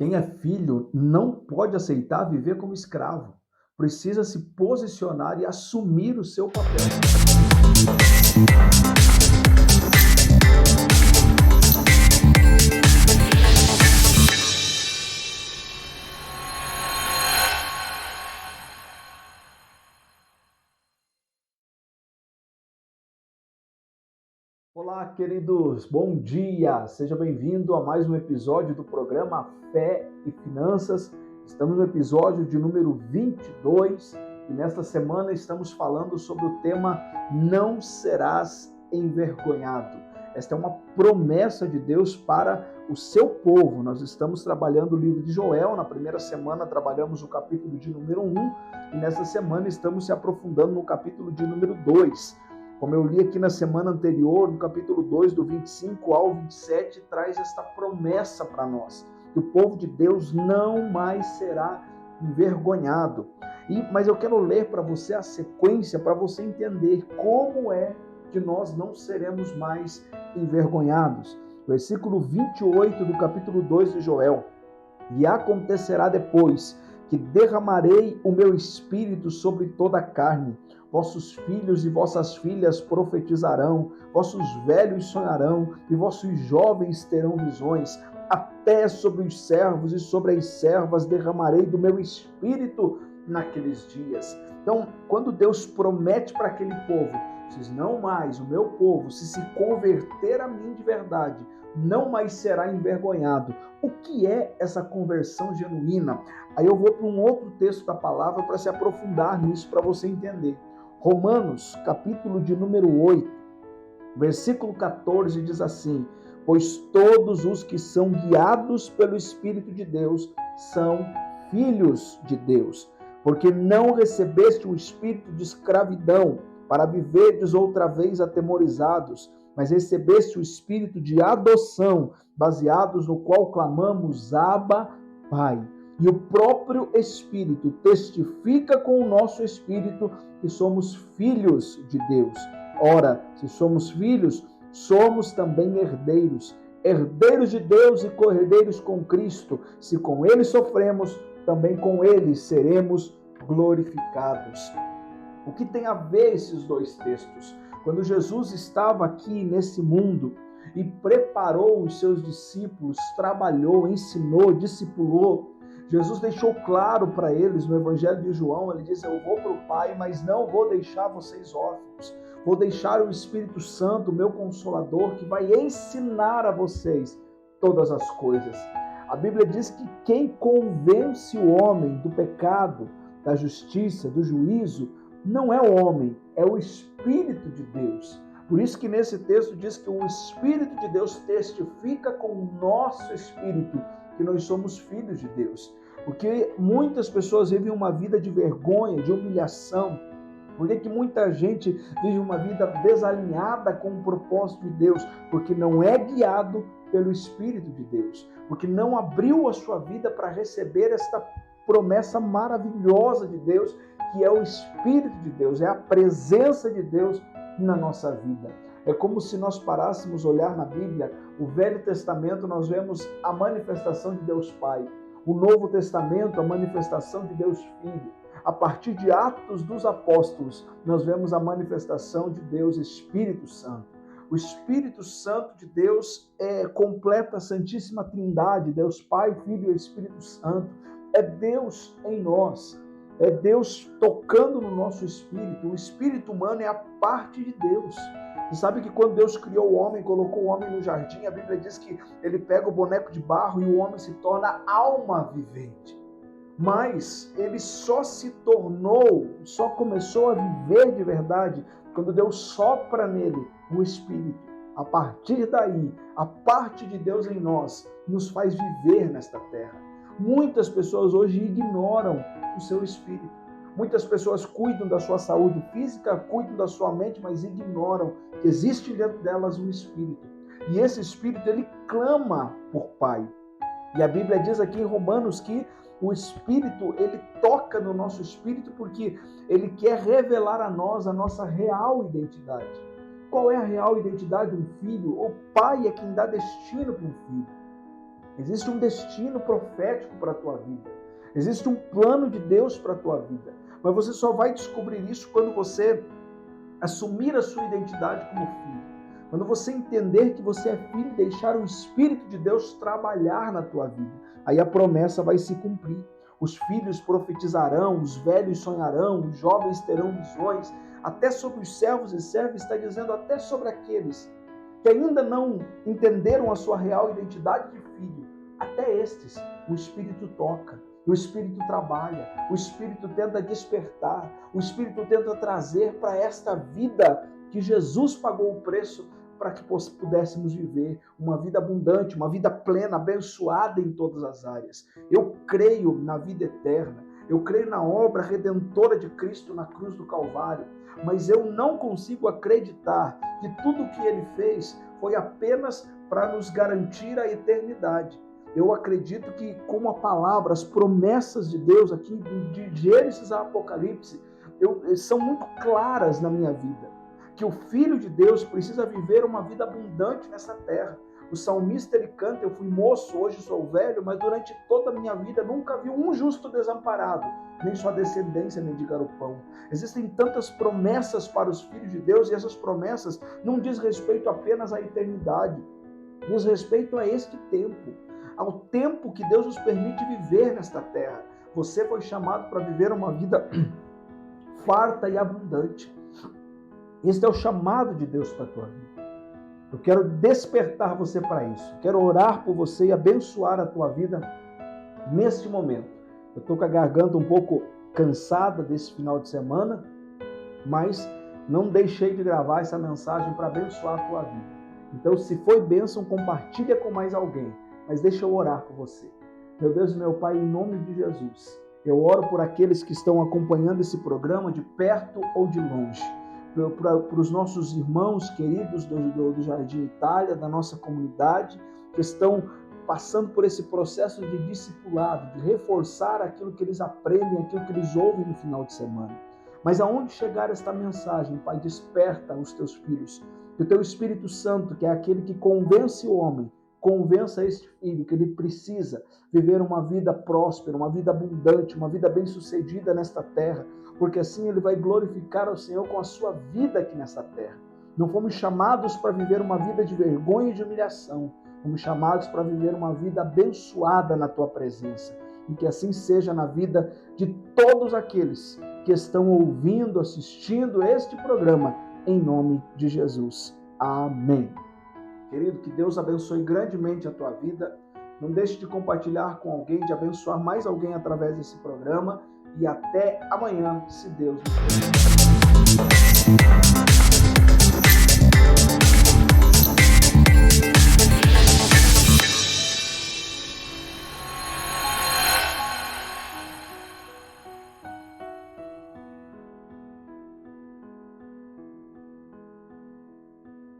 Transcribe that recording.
Quem é filho não pode aceitar viver como escravo. Precisa se posicionar e assumir o seu papel. Olá, queridos, bom dia! Seja bem-vindo a mais um episódio do programa Fé e Finanças. Estamos no episódio de número 22 e nesta semana estamos falando sobre o tema Não Serás Envergonhado. Esta é uma promessa de Deus para o seu povo. Nós estamos trabalhando o livro de Joel. Na primeira semana trabalhamos o capítulo de número 1 e nesta semana estamos se aprofundando no capítulo de número 2. Como eu li aqui na semana anterior, no capítulo 2, do 25 ao 27, traz esta promessa para nós, que o povo de Deus não mais será envergonhado. Mas eu quero ler para você a sequência, para você entender como é que nós não seremos mais envergonhados. Versículo 28 do capítulo 2 de Joel. E acontecerá depois que derramarei o meu espírito sobre toda a carne. Vossos filhos e vossas filhas profetizarão, vossos velhos sonharão e vossos jovens terão visões. Até sobre os servos e sobre as servas derramarei do meu espírito naqueles dias. Então, quando Deus promete para aquele povo, diz, não mais, o meu povo, se converter a mim de verdade, não mais será envergonhado. O que é essa conversão genuína? Aí eu vou para um outro texto da palavra para se aprofundar nisso, para você entender. Romanos, capítulo de número 8, versículo 14, diz assim: pois todos os que são guiados pelo Espírito de Deus são filhos de Deus. Porque não recebeste o espírito de escravidão para viverdes outra vez atemorizados, mas recebeste o espírito de adoção, baseados no qual clamamos, Abba, Pai. E o próprio Espírito testifica com o nosso espírito que somos filhos de Deus. Ora, se somos filhos, somos também herdeiros, herdeiros de Deus e co-herdeiros com Cristo. Se com Ele sofremos, também com Ele seremos glorificados. O que tem a ver esses dois textos? Quando Jesus estava aqui nesse mundo e preparou os seus discípulos, trabalhou, ensinou, discipulou, Jesus deixou claro para eles no Evangelho de João, ele diz, eu vou para o Pai, mas não vou deixar vocês órfãos. Vou deixar o Espírito Santo, o meu Consolador, que vai ensinar a vocês todas as coisas. A Bíblia diz que quem convence o homem do pecado, da justiça, do juízo, não é o homem, é o Espírito de Deus. Por isso que nesse texto diz que o Espírito de Deus testifica com o nosso espírito que nós somos filhos de Deus. Porque muitas pessoas vivem uma vida de vergonha, de humilhação. Por que muita gente vive uma vida desalinhada com o propósito de Deus? Porque não é guiado pelo Espírito de Deus. Porque não abriu a sua vida para receber esta promessa maravilhosa de Deus, que é o Espírito de Deus, é a presença de Deus na nossa vida. É como se nós parássemos olhar na Bíblia, o Velho Testamento, nós vemos a manifestação de Deus Pai. O Novo Testamento, a manifestação de Deus Filho. A partir de Atos dos Apóstolos, nós vemos a manifestação de Deus Espírito Santo. O Espírito Santo de Deus completa a Santíssima Trindade, Deus Pai, Filho e Espírito Santo. É Deus em nós. É Deus tocando no nosso espírito. O espírito humano é a parte de Deus. Você sabe que quando Deus criou o homem, colocou o homem no jardim, a Bíblia diz que ele pega o boneco de barro e o homem se torna alma vivente. Mas ele só se tornou, só começou a viver de verdade quando Deus sopra nele o espírito. A partir daí, a parte de Deus em nós nos faz viver nesta terra. Muitas pessoas hoje ignoram o seu espírito. Muitas pessoas cuidam da sua saúde física, cuidam da sua mente, mas ignoram que existe dentro delas um espírito. E esse espírito, ele clama por Pai. E a Bíblia diz aqui em Romanos que o Espírito, ele toca no nosso espírito porque ele quer revelar a nós a nossa real identidade. Qual é a real identidade de um filho? O pai é quem dá destino para um filho. Existe um destino profético para a tua vida. Existe um plano de Deus para a tua vida. Mas você só vai descobrir isso quando você assumir a sua identidade como filho. Quando você entender que você é filho e deixar o Espírito de Deus trabalhar na tua vida. Aí a promessa vai se cumprir. Os filhos profetizarão, os velhos sonharão, os jovens terão visões. Até sobre os servos e servas está dizendo até sobre aqueles que ainda não entenderam a sua real identidade de filho. Até estes, o Espírito toca, o Espírito trabalha, o Espírito tenta despertar, o Espírito tenta trazer para esta vida que Jesus pagou o preço para que pudéssemos viver uma vida abundante, uma vida plena, abençoada em todas as áreas. Eu creio na vida eterna, eu creio na obra redentora de Cristo na cruz do Calvário, mas eu não consigo acreditar que tudo o que ele fez foi apenas para nos garantir a eternidade. Eu acredito que, como a palavra, as promessas de Deus aqui, de Gênesis a Apocalipse, são muito claras na minha vida. Que o Filho de Deus precisa viver uma vida abundante nessa terra. O salmista, ele canta, eu fui moço, hoje sou velho, mas durante toda a minha vida nunca vi um justo desamparado, nem sua descendência mendigar o pão. Existem tantas promessas para os filhos de Deus, e essas promessas não diz respeito apenas à eternidade, diz respeito a este tempo, ao tempo que Deus nos permite viver nesta terra. Você foi chamado para viver uma vida farta e abundante. Este é o chamado de Deus para a tua vida. Eu quero despertar você para isso. Quero orar por você e abençoar a tua vida neste momento. Eu estou com a garganta um pouco cansada desse final de semana, mas não deixei de gravar essa mensagem para abençoar a tua vida. Então, se foi bênção, compartilha com mais alguém. Mas deixa eu orar por você. Meu Deus e meu Pai, em nome de Jesus, eu oro por aqueles que estão acompanhando esse programa de perto ou de longe. Para os nossos irmãos queridos do Jardim Itália, da nossa comunidade, que estão passando por esse processo de discipulado, de reforçar aquilo que eles aprendem, aquilo que eles ouvem no final de semana. Mas aonde chegar esta mensagem, Pai, desperta os teus filhos, que o teu Espírito Santo, que é aquele que convence o homem, convença este filho que ele precisa viver uma vida próspera, uma vida abundante, uma vida bem-sucedida nesta terra, porque assim ele vai glorificar ao Senhor com a sua vida aqui nessa terra. Não fomos chamados para viver uma vida de vergonha e de humilhação, fomos chamados para viver uma vida abençoada na tua presença, e que assim seja na vida de todos aqueles que estão ouvindo, assistindo este programa, em nome de Jesus. Amém. Querido, que Deus abençoe grandemente a tua vida. Não deixe de compartilhar com alguém, de abençoar mais alguém através desse programa. E até amanhã, se Deus nos permitir.